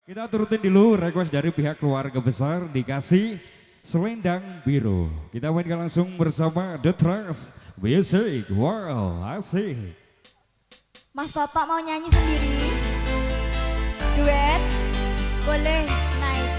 Kita turutin dulu request dari pihak keluarga besar dikasih Selendang Biru. Kita mainkan langsung bersama The Trust Music. Wow, asik. Mas Bapak mau nyanyi sendiri? Duet? Boleh naik.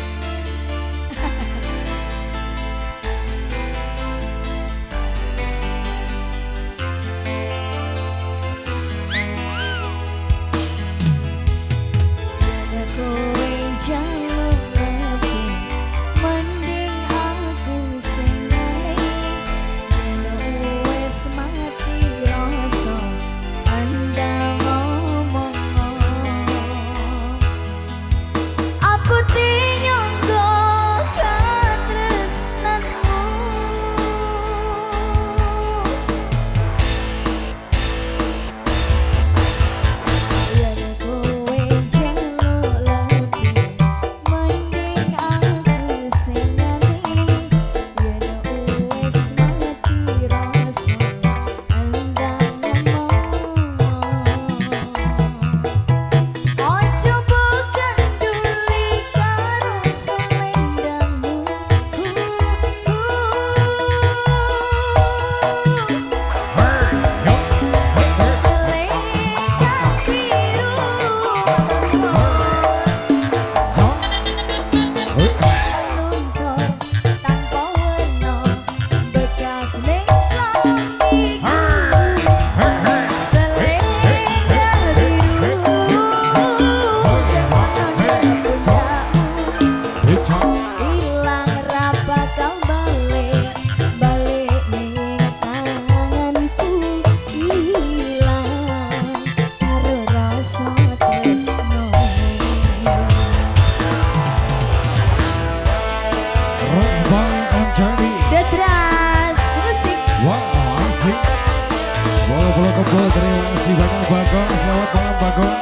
Terima kasih banyak Bagong, selamat malam Bagong.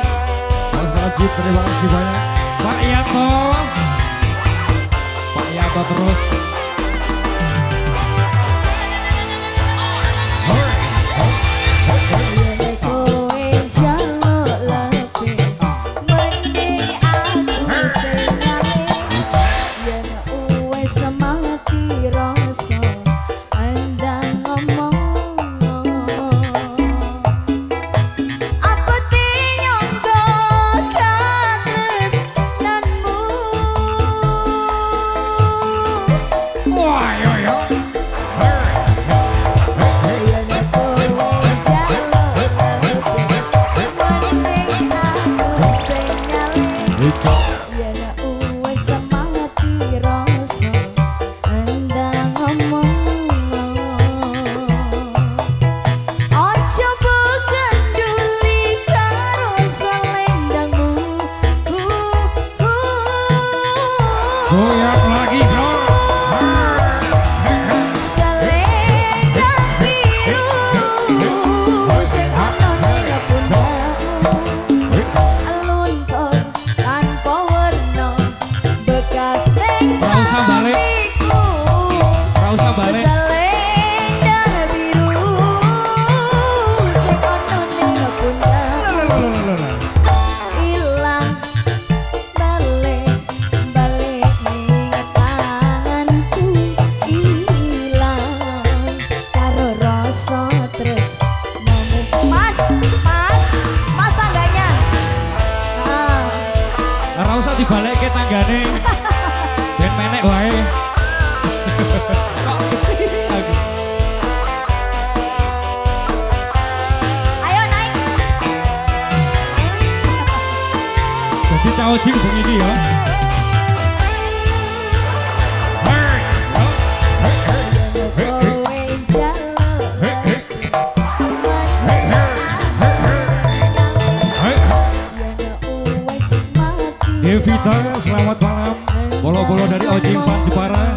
Mas Rajib, terima kasih banyak. Pak Yanto terus. Dibalik ke tanggane ben menek wae. Ayo naik. Jadi cawojing bunyi iki ya. Devita, selamat malam. Bolo-bolo dari Ojing Fan Jepara.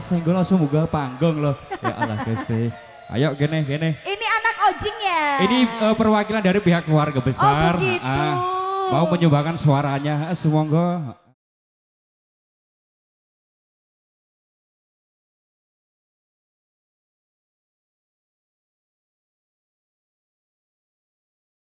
senggol langsung buka panggung loh. Ya Allah Gusti. Ayo gini. Ini anak Ojing ya? Ini perwakilan dari pihak keluarga besar. Oh begitu. Mau menyumbangkan suaranya. Semoga